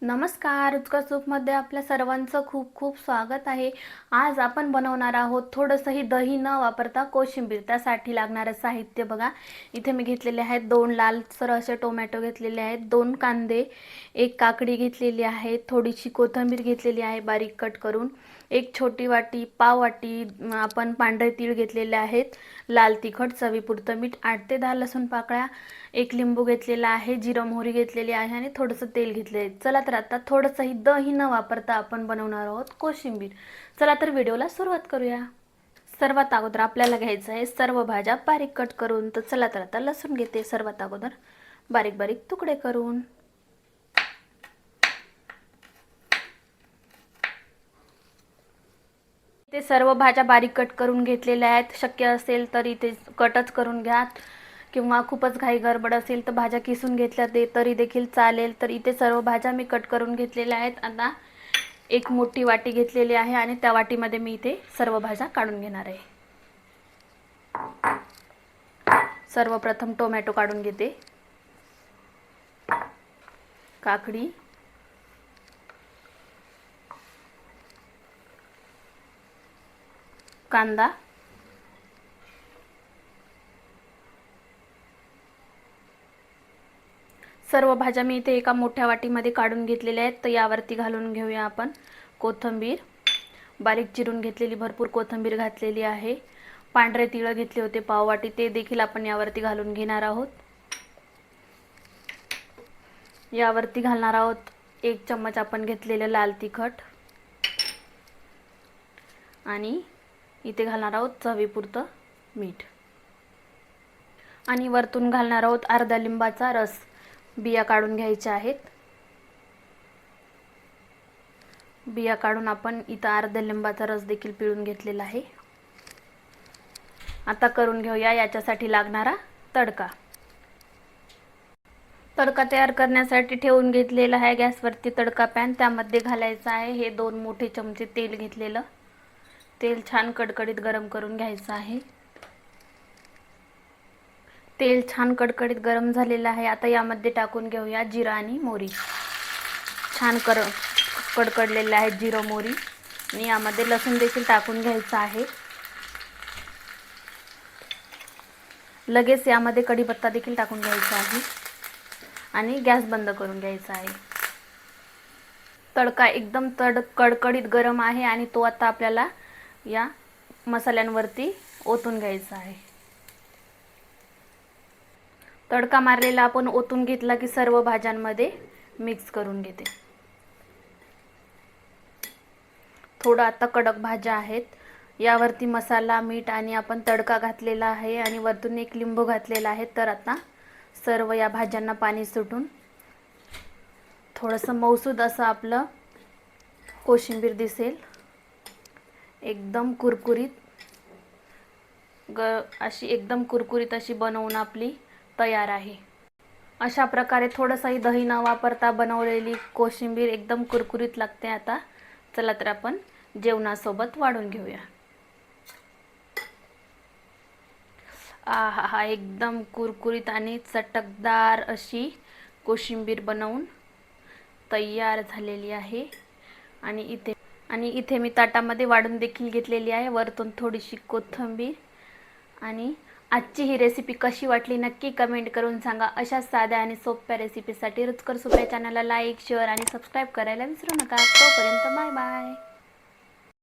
नमस्कार, रुचकर सूपमध्ये आपल्या सर्वांचं खूप खूप स्वागत आहे। आज आपण बनवणार आहोत थोडंसंही दही न वापरता कोशिंबीर। त्यासाठी लागणारे साहित्य बघा, इथे मी घेतलेले आहेत 2 लालसर असे टोमॅटो घेतलेले आहेत, 2 कांदे, 1 काकडी घेतलेली आहे, थोडीशी कोथिंबीर घेतलेली आहे बारीक कट करून, 1 छोटी वाटी पाव वाटी आपण पांढरे तीळ घेतलेले आहेत, लाल तिखट, चवीपुरतं मीठ, 8 ते 10 लसूण पाकळ्या, 1 लिंबू घेतलेला आहे, जिरं मोहरी घेतलेली आहे आणि थोडंसं तेल घेतले आहे। चला तर आता थोडंसंही दही न वापरता आपण बनवणार आहोत कोशिंबीर। चला तर व्हिडिओला सुरुवात करूया। सर्वात अगोदर आपल्याला घ्यायचं आहे सर्व भाज्या बारीक कट करून। तर चला तर आता लसूण घेते सर्वात अगोदर बारीक बारीक तुकडे करून। ते सर्व भाज्या बारीक कट करून घेतलेल्या आहेत। शक्य असेल तर इथे कटच करून घ्या किंवा खूपच घाई गडबड असेल तर भाज्या किसून घेतल्या तरी देखील चालेल। तर इथे सर्व भाज्या मी कट करून घेतलेल्या आहेत। आता एक मोठी वाटी घेतलेली आहे आणि त्या वाटीमध्ये मी इथे सर्व भाज्या काढून घेणार आहे। सर्वप्रथम टोमॅटो काढून घेते, काकडी, कांदा, सर्व भाज्या मी इथे एका मोठ्या वाटीमध्ये काढून घेतलेल्या आहेत। तर यावरती घालून घेऊया आपण कोथिंबीर, बारीक चिरून घेतलेली भरपूर कोथिंबीर घातलेली आहे, पांढरे तीळ घेतले होते पाव वाटी ते देखील आपण यावरती घालून घेणार आहोत। यावरती घालणार आहोत 1 चम्मच आपण घेतलेले लाल तिखट आणि इथे घालणार आहोत चवीपुरतं मीठ आणि वरतून घालणार आहोत अर्धा लिंबाचा रस। बिया काढून घ्यायच्या आहेत। बिया काढून आपण इथं अर्धा लिंबाचा रस देखील पिळून घेतलेला आहे। आता करून घेऊया याच्यासाठी लागणारा तडका। तडका तयार करण्यासाठी ठेवून घेतलेला आहे गॅसवरती तडका पॅन। त्यामध्ये घालायचं आहे हे 2 मोठे चमचे तेल घेतलेलं। तेल छान कडकडीत गरम करून घ्यायचं आहे। तेल छान कडकडीत गरम झालेलं आहे। आता यामध्ये टाकून घेऊया जिरा आणि मोहरी। छान कडकडलेले आहे जिरं मोहरी आणि यामध्ये लसूण देखील टाकून घ्यायचा आहे। लगेच यामध्ये कढीपत्ता देखील टाकून घ्यायचा आहे आणि गॅस बंद करून घ्यायचा आहे। तडका एकदम कडकडीत गरम आहे आणि तो आता आपल्याला या मसाल्यांवरती ओतून घ्यायचा आहे। तडका मारलेला आपण ओतून घेतला की सर्व भाज्यांमध्ये मिक्स करून घेते। थोडं आता कडक भाज्या आहेत, यावरती मसाला मीठ आणि आपण तडका घातलेला आहे आणि वरतून 1 लिंबू घातलेला आहे। तर आता सर्व या भाज्यांना पाणी सुटून थोडंसं मऊसूद असं आपलं कोशिंबीर दिसेल। एकदम कुरकुरीत अशी एकदम कुरकुरीत अशी बनवून आपली तयार आहे। अशा प्रकारे थोडंसंही दही न वापरता बनवलेली कोशिंबीर एकदम कुरकुरीत लागते। आता चला तर आपण जेवणासोबत वाढून घेऊया। आहा, एकदम कुरकुरीत आणि चटकदार अशी कोशिंबीर बनवून तयार झालेली आहे। आणि इथे मी ताटामध्ये वाढून देखील घेतलेली आहे। वरतून थोडीशी कोथिंबीर आणि आजची ही रेसिपी कशी वाटली नक्की कमेंट करून सांगा। अशा साध्या आणि सोप्या रेसिपीसाठी रुचकर सूप या चॅनलला लाईक, शेअर आणि सबस्क्राईब करायला विसरू नका। तोपर्यंत बाय बाय।